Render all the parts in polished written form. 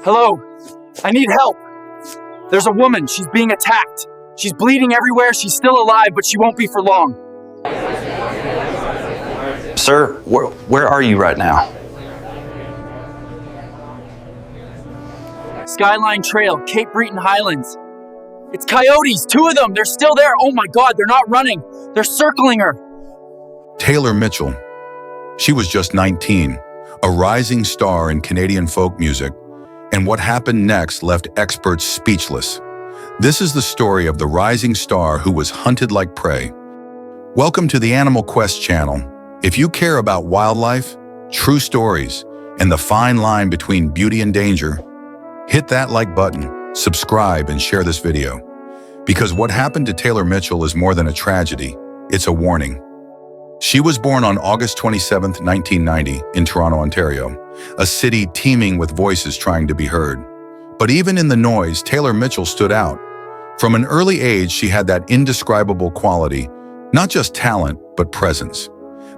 Hello, I need help. There's a woman, she's being attacked. She's bleeding everywhere, she's still alive, but she won't be for long. Sir, where are you right now? Skyline Trail, Cape Breton Highlands. It's Coyotes, 2 of them, they're still there. Oh my God, they're not running. They're circling her. Taylor Mitchell. She was just 19, a rising star in Canadian folk music, and what happened next left experts speechless. This is the story of the rising star who was hunted like prey. Welcome to the Animal Quest channel. If you care about wildlife, true stories, and the fine line between beauty and danger, hit that like button, subscribe, and share this video. Because what happened to Taylor Mitchell is more than a tragedy, it's a warning. She was born on August 27, 1990, in Toronto, Ontario, a city teeming with voices trying to be heard. But even in the noise, Taylor Mitchell stood out. From an early age, she had that indescribable quality, not just talent, but presence.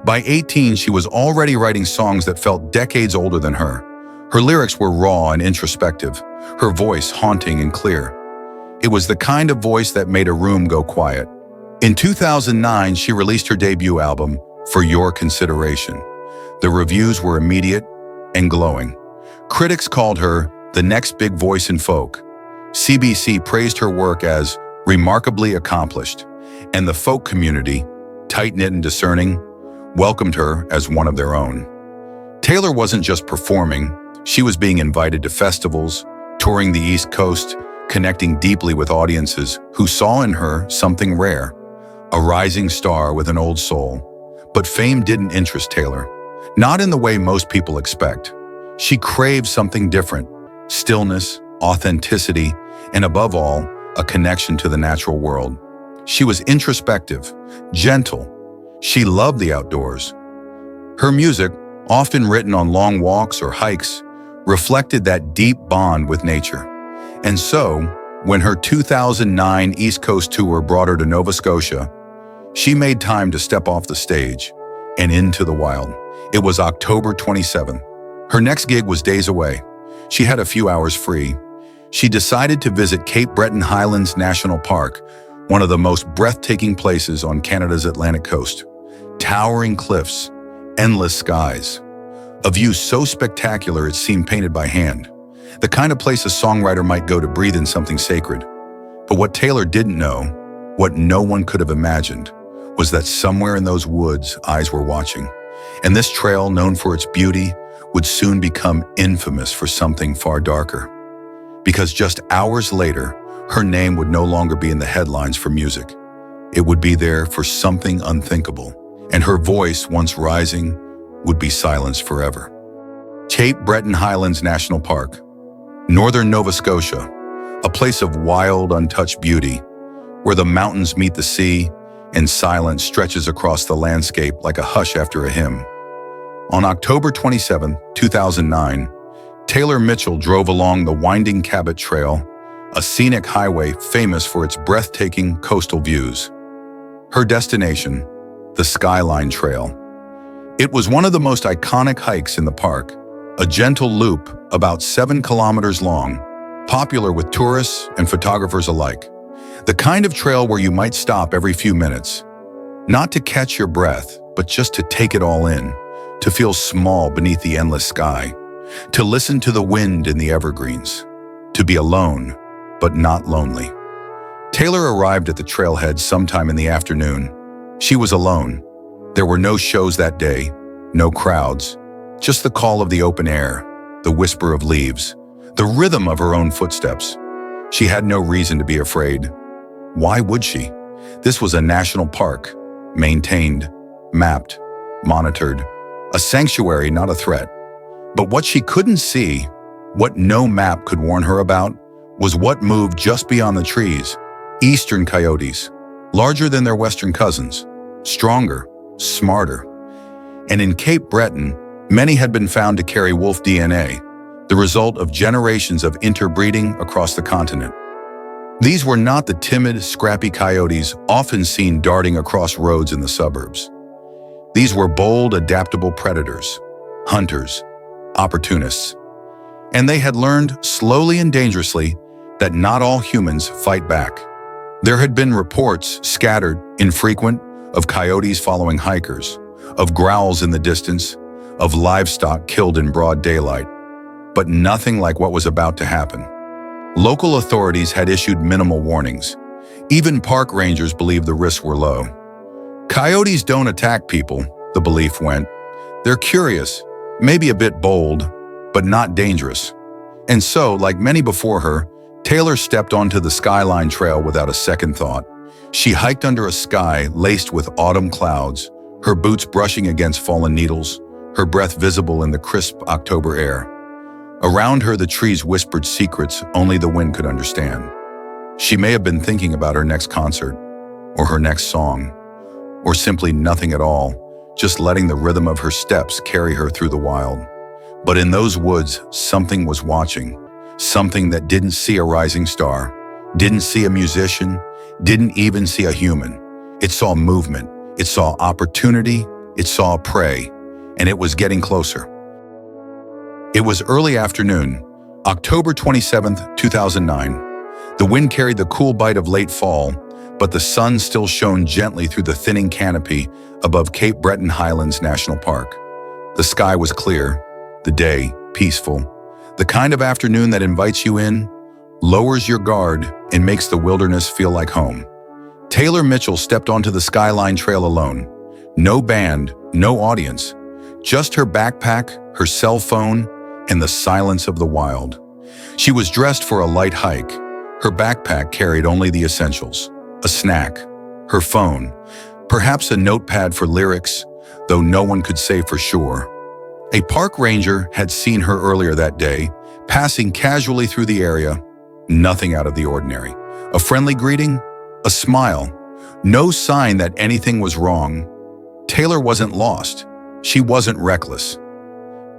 By 18, she was already writing songs that felt decades older than her. Her lyrics were raw and introspective, her voice haunting and clear. It was the kind of voice that made a room go quiet. In 2009, she released her debut album, For Your Consideration. The reviews were immediate and glowing. Critics called her the next big voice in folk. CBC praised her work as remarkably accomplished, and the folk community, tight-knit and discerning, welcomed her as one of their own. Taylor wasn't just performing, she was being invited to festivals, touring the East Coast, connecting deeply with audiences who saw in her something rare. A rising star with an old soul. But fame didn't interest Taylor. Not in the way most people expect. She craved something different. Stillness, authenticity, and above all, a connection to the natural world. She was introspective, gentle. She loved the outdoors. Her music, often written on long walks or hikes, reflected that deep bond with nature. And so, when her 2009 East Coast tour brought her to Nova Scotia, she made time to step off the stage and into the wild. It was October 27th. Her next gig was days away. She had a few hours free. She decided to visit Cape Breton Highlands National Park, one of the most breathtaking places on Canada's Atlantic coast. Towering cliffs, endless skies. A view so spectacular it seemed painted by hand. The kind of place a songwriter might go to breathe in something sacred. But what Taylor didn't know, what no one could have imagined, was that somewhere in those woods, eyes were watching. And this trail, known for its beauty, would soon become infamous for something far darker. Because just hours later, her name would no longer be in the headlines for music. It would be there for something unthinkable, and her voice, once rising, would be silenced forever. Cape Breton Highlands National Park, northern Nova Scotia, a place of wild, untouched beauty, where the mountains meet the sea and silence stretches across the landscape like a hush after a hymn. On October 27, 2009, Taylor Mitchell drove along the winding Cabot Trail, a scenic highway famous for its breathtaking coastal views. Her destination, the Skyline Trail. It was one of the most iconic hikes in the park, a gentle loop about 7 kilometers long, popular with tourists and photographers alike. The kind of trail where you might stop every few minutes, not to catch your breath, but just to take it all in, to feel small beneath the endless sky, to listen to the wind in the evergreens, to be alone, but not lonely. Taylor arrived at the trailhead sometime in the afternoon. She was alone. There were no shows that day, no crowds, just the call of the open air, the whisper of leaves, the rhythm of her own footsteps. She had no reason to be afraid. Why would she? This was a national park, maintained, mapped, monitored, a sanctuary, not a threat. But what she couldn't see, what no map could warn her about, was what moved just beyond the trees. Eastern coyotes, larger than their western cousins, stronger, smarter. And in Cape Breton, many had been found to carry wolf DNA, the result of generations of interbreeding across the continent. These were not the timid, scrappy coyotes often seen darting across roads in the suburbs. These were bold, adaptable predators, hunters, opportunists. And they had learned, slowly and dangerously, that not all humans fight back. There had been reports, scattered, infrequent, of coyotes following hikers, of growls in the distance, of livestock killed in broad daylight, but nothing like what was about to happen. Local authorities had issued minimal warnings. Even park rangers believed the risks were low. Coyotes don't attack people, the belief went. They're curious, maybe a bit bold, but not dangerous. And so, like many before her, Taylor stepped onto the Skyline Trail without a second thought. She hiked under a sky laced with autumn clouds, her boots brushing against fallen needles, her breath visible in the crisp October air. Around her, the trees whispered secrets only the wind could understand. She may have been thinking about her next concert, or her next song, or simply nothing at all, just letting the rhythm of her steps carry her through the wild. But in those woods, something was watching, something that didn't see a rising star, didn't see a musician, didn't even see a human. It saw movement, it saw opportunity, it saw prey, and it was getting closer. It was early afternoon, October 27th, 2009. The wind carried the cool bite of late fall, but the sun still shone gently through the thinning canopy above Cape Breton Highlands National Park. The sky was clear, the day peaceful, the kind of afternoon that invites you in, lowers your guard, and makes the wilderness feel like home. Taylor Mitchell stepped onto the Skyline Trail alone. No band, no audience, just her backpack, her cell phone, and the silence of the wild. She was dressed for a light hike. Her backpack carried only the essentials: a snack, her phone, perhaps a notepad for lyrics, though no one could say for sure. A park ranger had seen her earlier that day, passing casually through the area. Nothing out of the ordinary. A friendly greeting, a smile, no sign that anything was wrong. Taylor wasn't lost. She wasn't reckless.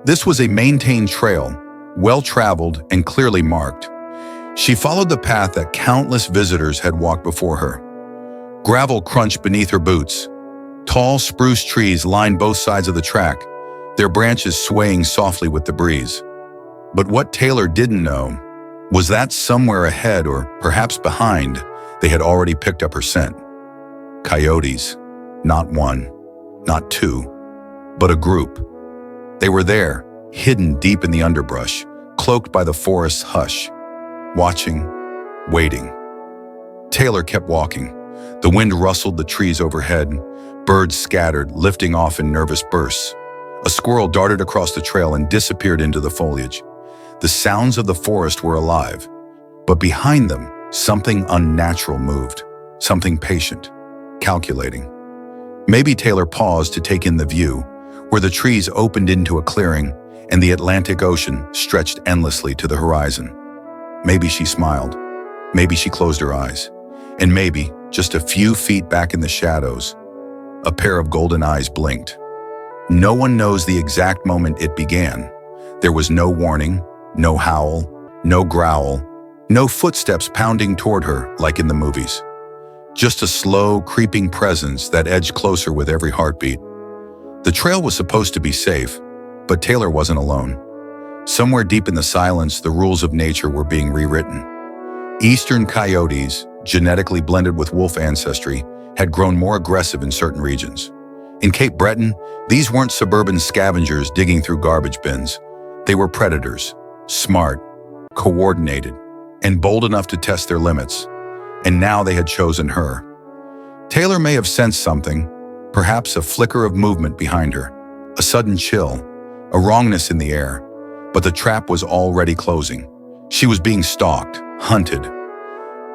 This was a maintained trail, well-traveled and clearly marked. She followed the path that countless visitors had walked before her. Gravel crunched beneath her boots. Tall spruce trees lined both sides of the track, their branches swaying softly with the breeze. But what Taylor didn't know was that somewhere ahead, or perhaps behind, they had already picked up her scent. Coyotes. Not one, not two, but a group. They were there, hidden deep in the underbrush, cloaked by the forest's hush, watching, waiting. Taylor kept walking. The wind rustled the trees overhead, birds scattered, lifting off in nervous bursts. A squirrel darted across the trail and disappeared into the foliage. The sounds of the forest were alive, but behind them, something unnatural moved, something patient, calculating. Maybe Taylor paused to take in the view, where the trees opened into a clearing and the Atlantic Ocean stretched endlessly to the horizon. Maybe she smiled, maybe she closed her eyes, and maybe, just a few feet back in the shadows, a pair of golden eyes blinked. No one knows the exact moment it began. There was no warning, no howl, no growl, no footsteps pounding toward her like in the movies. Just a slow, creeping presence that edged closer with every heartbeat. The trail was supposed to be safe, but Taylor wasn't alone. Somewhere deep in the silence, the rules of nature were being rewritten. Eastern coyotes, genetically blended with wolf ancestry, had grown more aggressive in certain regions. In Cape Breton, these weren't suburban scavengers digging through garbage bins. They were predators, smart, coordinated, and bold enough to test their limits. And now they had chosen her. Taylor may have sensed something, perhaps a flicker of movement behind her, a sudden chill, a wrongness in the air, but the trap was already closing. She was being stalked, hunted.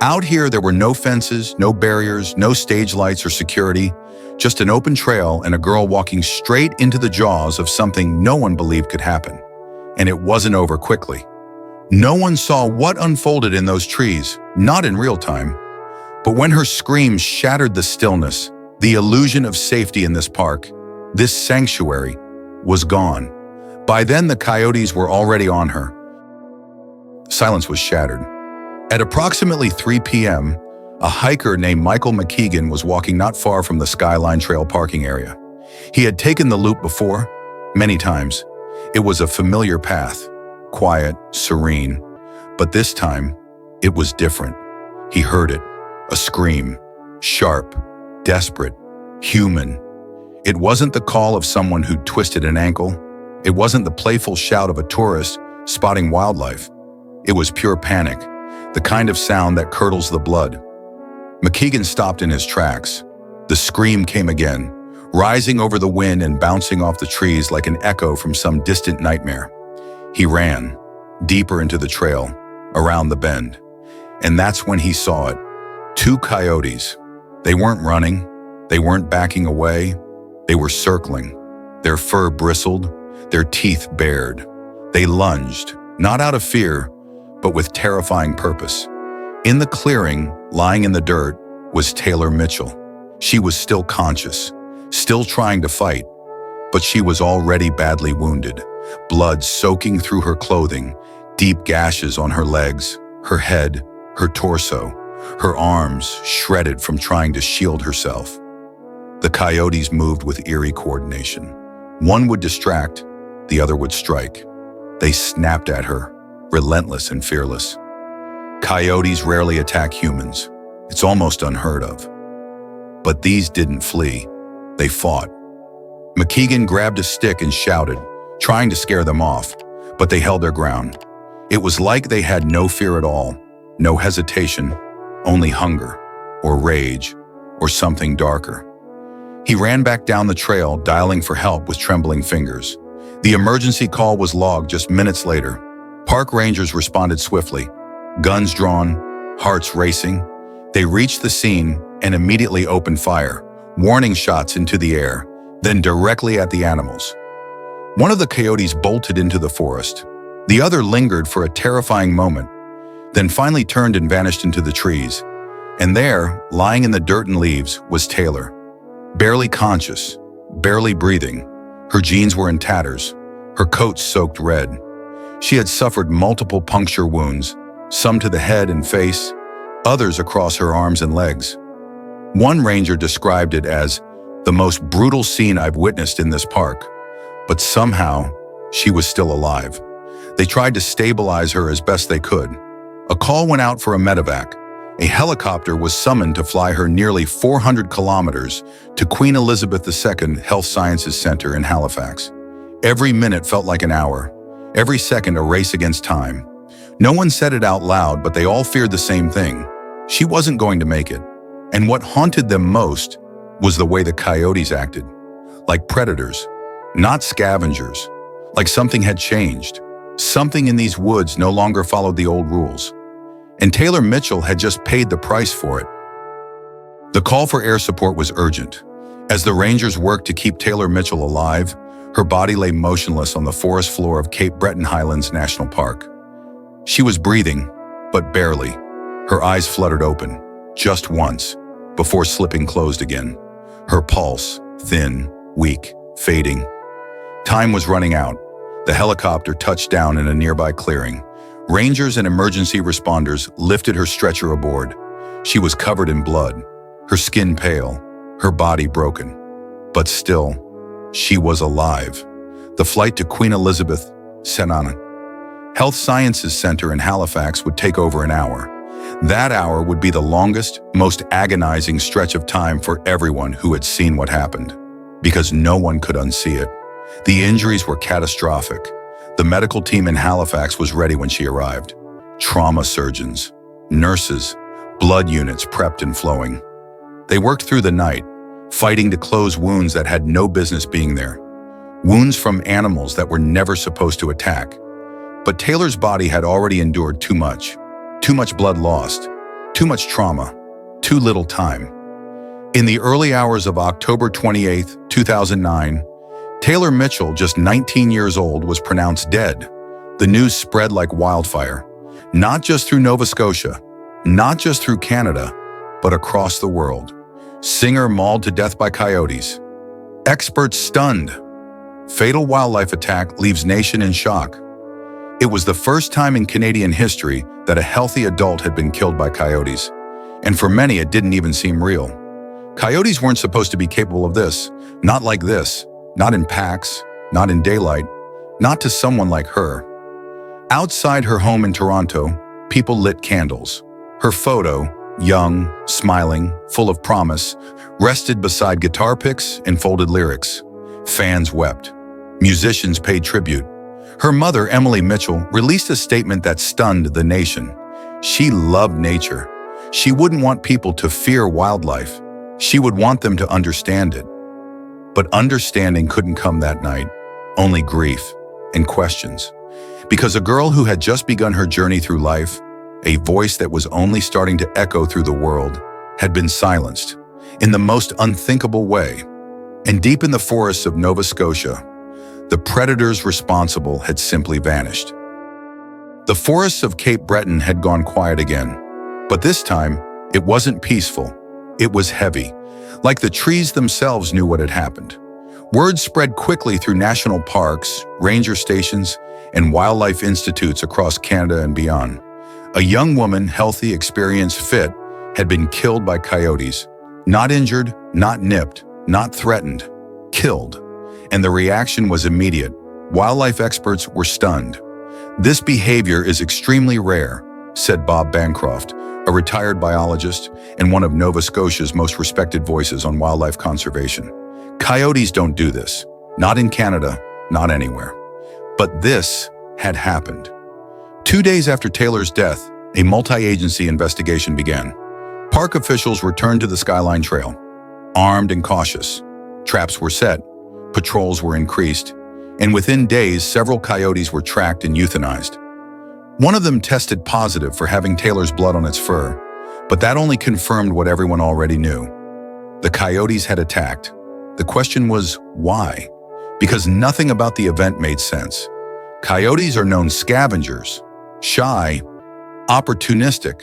Out here, there were no fences, no barriers, no stage lights or security, just an open trail and a girl walking straight into the jaws of something no one believed could happen. And it wasn't over quickly. No one saw what unfolded in those trees, not in real time. But when her screams shattered the stillness, the illusion of safety in this park, this sanctuary, was gone. By then, the coyotes were already on her. Silence was shattered. At approximately 3 p.m., a hiker named Michael McKeegan was walking not far from the Skyline Trail parking area. He had taken the loop before, many times. It was a familiar path, quiet, serene. But this time, it was different. He heard it, a scream, sharp, desperate, human. It wasn't the call of someone who'd twisted an ankle. It wasn't the playful shout of a tourist spotting wildlife. It was pure panic, the kind of sound that curdles the blood. McKeegan stopped in his tracks. The scream came again, rising over the wind and bouncing off the trees like an echo from some distant nightmare. He ran, deeper into the trail, around the bend. And that's when he saw it. Two coyotes. They weren't running. They weren't backing away. They were circling. Their fur bristled, their teeth bared. They lunged, not out of fear, but with terrifying purpose. In the clearing, lying in the dirt, was Taylor Mitchell. She was still conscious, still trying to fight, but she was already badly wounded, blood soaking through her clothing, deep gashes on her legs, her head, her torso, her arms shredded from trying to shield herself. The coyotes moved with eerie coordination. One would distract, the other would strike. They snapped at her, relentless and fearless. Coyotes rarely attack humans. It's almost unheard of. But these didn't flee. They fought. McKeegan grabbed a stick and shouted, trying to scare them off, but they held their ground. It was like they had no fear at all, no hesitation, only hunger, or rage, or something darker. He ran back down the trail, dialing for help with trembling fingers. The emergency call was logged just minutes later. Park rangers responded swiftly, guns drawn, hearts racing. They reached the scene and immediately opened fire, warning shots into the air, then directly at the animals. One of the coyotes bolted into the forest. The other lingered for a terrifying moment, then finally turned and vanished into the trees. And there, lying in the dirt and leaves, was Taylor. Barely conscious, barely breathing. Her jeans were in tatters, her coat soaked red. She had suffered multiple puncture wounds, some to the head and face, others across her arms and legs. One ranger described it as the most brutal scene I've witnessed in this park, but somehow she was still alive. They tried to stabilize her as best they could. A call went out for a medevac. A helicopter was summoned to fly her nearly 400 kilometers to Queen Elizabeth II Health Sciences Center in Halifax. Every minute felt like an hour, every second a race against time. No one said it out loud, but they all feared the same thing. She wasn't going to make it. And what haunted them most was the way the coyotes acted. Like predators, not scavengers. Like something had changed. Something in these woods no longer followed the old rules. And Taylor Mitchell had just paid the price for it. The call for air support was urgent. As the rangers worked to keep Taylor Mitchell alive, her body lay motionless on the forest floor of Cape Breton Highlands National Park. She was breathing, but barely. Her eyes fluttered open, just once, before slipping closed again. Her pulse, thin, weak, fading. Time was running out. The helicopter touched down in a nearby clearing. Rangers and emergency responders lifted her stretcher aboard. She was covered in blood, her skin pale, her body broken. But still, she was alive. The flight to Queen Elizabeth Health Sciences Center in Halifax would take over an hour. That hour would be the longest, most agonizing stretch of time for everyone who had seen what happened, because no one could unsee it. The injuries were catastrophic. The medical team in Halifax was ready when she arrived. Trauma surgeons, nurses, blood units prepped and flowing. They worked through the night, fighting to close wounds that had no business being there. Wounds from animals that were never supposed to attack. But Taylor's body had already endured too much blood lost, too much trauma, too little time. In the early hours of October 28, 2009, Taylor Mitchell, just 19 years old, was pronounced dead. The news spread like wildfire, not just through Nova Scotia, not just through Canada, but across the world. Singer mauled to death by coyotes. Experts stunned. Fatal wildlife attack leaves nation in shock. It was the first time in Canadian history that a healthy adult had been killed by coyotes. And for many, it didn't even seem real. Coyotes weren't supposed to be capable of this, not like this. Not in packs, not in daylight, not to someone like her. Outside her home in Toronto, people lit candles. Her photo, young, smiling, full of promise, rested beside guitar picks and folded lyrics. Fans wept. Musicians paid tribute. Her mother, Emily Mitchell, released a statement that stunned the nation. She loved nature. She wouldn't want people to fear wildlife. She would want them to understand it. But understanding couldn't come that night, only grief and questions. Because a girl who had just begun her journey through life, a voice that was only starting to echo through the world, had been silenced in the most unthinkable way. And deep in the forests of Nova Scotia, the predators responsible had simply vanished. The forests of Cape Breton had gone quiet again, but this time, it wasn't peaceful. It was heavy, like the trees themselves knew what had happened. Word spread quickly through national parks, ranger stations, and wildlife institutes across Canada and beyond. A young woman, healthy, experienced, fit, had been killed by coyotes. Not injured, not nipped, not threatened, killed. And the reaction was immediate. Wildlife experts were stunned. "This behavior is extremely rare," said Bob Bancroft, a retired biologist and one of Nova Scotia's most respected voices on wildlife conservation. "Coyotes don't do this. Not in Canada, not anywhere." But this had happened. 2 days after Taylor's death, a multi-agency investigation began. Park officials returned to the Skyline Trail, armed and cautious. Traps were set, patrols were increased, and within days, several coyotes were tracked and euthanized. One of them tested positive for having Taylor's blood on its fur, but that only confirmed what everyone already knew. The coyotes had attacked. The question was, why? Because nothing about the event made sense. Coyotes are known scavengers, shy, opportunistic.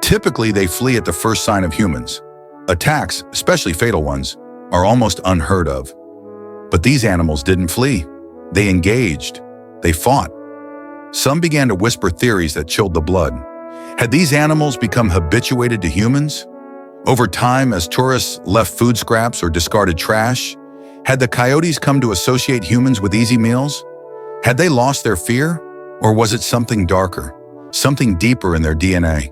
Typically, they flee at the first sign of humans. Attacks, especially fatal ones, are almost unheard of. But these animals didn't flee. They engaged. They fought. Some began to whisper theories that chilled the blood. Had these animals become habituated to humans? Over time, as tourists left food scraps or discarded trash, had the coyotes come to associate humans with easy meals? Had they lost their fear? Or was it something darker, something deeper in their DNA?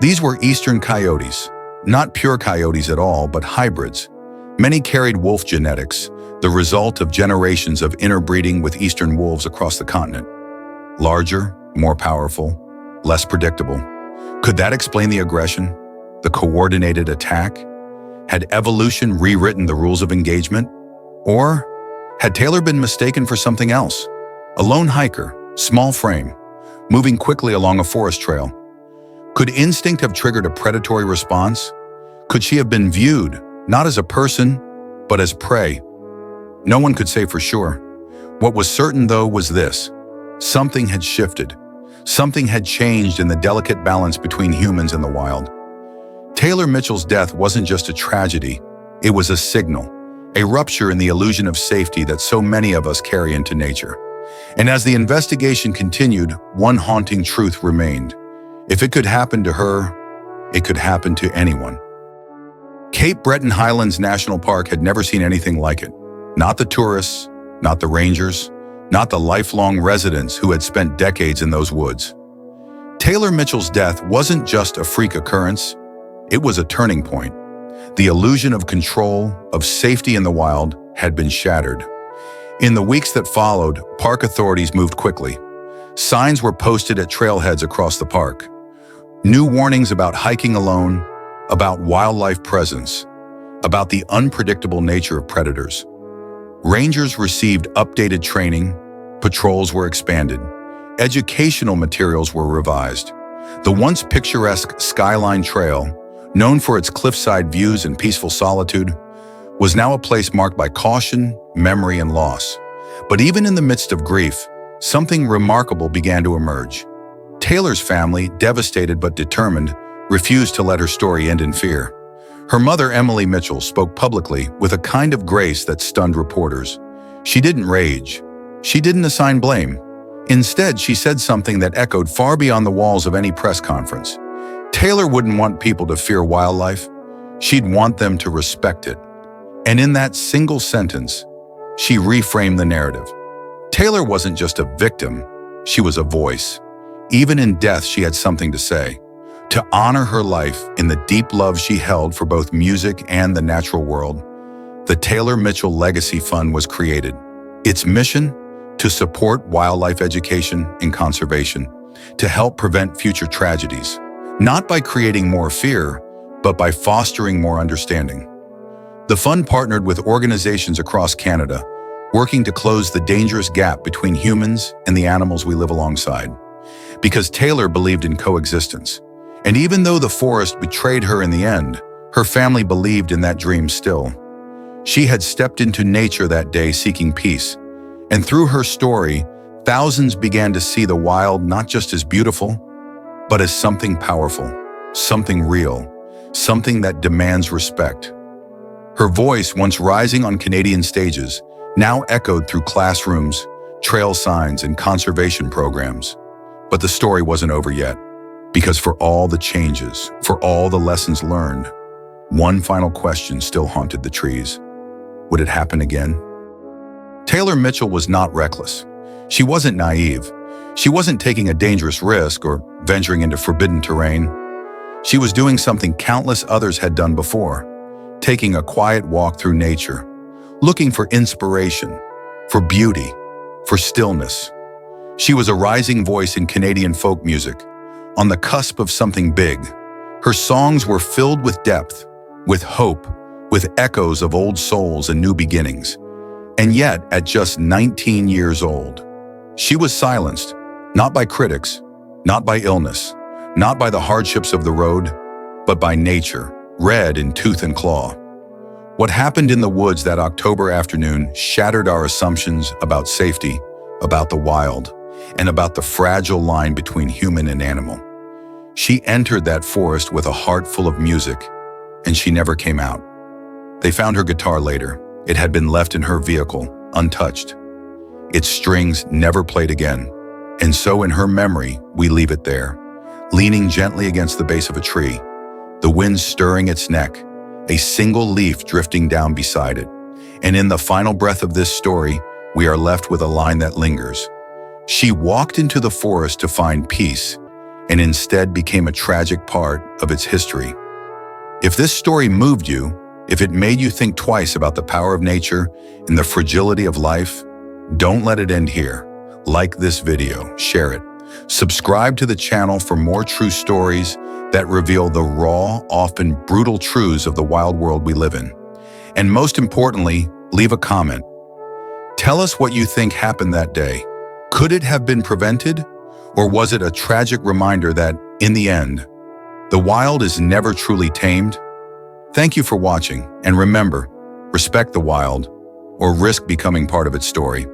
These were eastern coyotes, not pure coyotes at all, but hybrids. Many carried wolf genetics, the result of generations of interbreeding with eastern wolves across the continent. Larger, more powerful, less predictable. Could that explain the aggression, the coordinated attack? Had evolution rewritten the rules of engagement? Or had Taylor been mistaken for something else? A lone hiker, small frame, moving quickly along a forest trail. Could instinct have triggered a predatory response? Could she have been viewed, not as a person, but as prey? No one could say for sure. What was certain, though, was this. Something had shifted. Something had changed in the delicate balance between humans and the wild. Taylor Mitchell's death wasn't just a tragedy. It was a signal, a rupture in the illusion of safety that so many of us carry into nature. And as the investigation continued, one haunting truth remained. If it could happen to her, it could happen to anyone. Cape Breton Highlands National Park had never seen anything like it. Not the tourists, not the rangers, not the lifelong residents who had spent decades in those woods. Taylor Mitchell's death wasn't just a freak occurrence, it was a turning point. The illusion of control, of safety in the wild, had been shattered. In the weeks that followed, park authorities moved quickly. Signs were posted at trailheads across the park. New warnings about hiking alone, about wildlife presence, about the unpredictable nature of predators. Rangers received updated training, patrols were expanded, educational materials were revised. The once picturesque Skyline Trail, known for its cliffside views and peaceful solitude, was now a place marked by caution, memory, and loss. But even in the midst of grief, something remarkable began to emerge. Taylor's family, devastated but determined, refused to let her story end in fear. Her mother, Emily Mitchell, spoke publicly with a kind of grace that stunned reporters. She didn't rage. She didn't assign blame. Instead, she said something that echoed far beyond the walls of any press conference. Taylor wouldn't want people to fear wildlife. She'd want them to respect it. And in that single sentence, she reframed the narrative. Taylor wasn't just a victim, She was a voice. Even in death, she had something to say. To honor her life in the deep love she held for both music and the natural world, the Taylor Mitchell Legacy Fund was created. Its mission? To support wildlife education and conservation, to help prevent future tragedies, not by creating more fear, but by fostering more understanding. The fund partnered with organizations across Canada, working to close the dangerous gap between humans and the animals we live alongside. Because Taylor believed in coexistence. And even though the forest betrayed her in the end, her family believed in that dream still. She had stepped into nature that day seeking peace. And through her story, thousands began to see the wild not just as beautiful, but as something powerful, something real, something that demands respect. Her voice, once rising on Canadian stages, now echoed through classrooms, trail signs, and conservation programs. But the story wasn't over yet, because for all the changes, for all the lessons learned, one final question still haunted the trees. Would it happen again? Taylor Mitchell was not reckless. She wasn't naive. She wasn't taking a dangerous risk or venturing into forbidden terrain. She was doing something countless others had done before, taking a quiet walk through nature, looking for inspiration, for beauty, for stillness. She was a rising voice in Canadian folk music, on the cusp of something big. Her songs were filled with depth, with hope, with echoes of old souls and new beginnings. And yet, at just 19 years old, she was silenced, not by critics, not by illness, not by the hardships of the road, but by nature, red in tooth and claw. What happened in the woods that October afternoon shattered our assumptions about safety, about the wild, and about the fragile line between human and animal. She entered that forest with a heart full of music, and she never came out. They found her guitar later. It had been left in her vehicle, untouched. Its strings never played again, and so in her memory, we leave it there, leaning gently against the base of a tree, the wind stirring its neck, a single leaf drifting down beside it. And in the final breath of this story, we are left with a line that lingers. She walked into the forest to find peace, and instead became a tragic part of its history. If this story moved you, if it made you think twice about the power of nature and the fragility of life, don't let it end here. Like this video, share it. Subscribe to the channel for more true stories that reveal the raw, often brutal truths of the wild world we live in. And most importantly, leave a comment. Tell us what you think happened that day. Could it have been prevented? Or was it a tragic reminder that, in the end, the wild is never truly tamed? Thank you for watching, and remember, respect the wild, or risk becoming part of its story.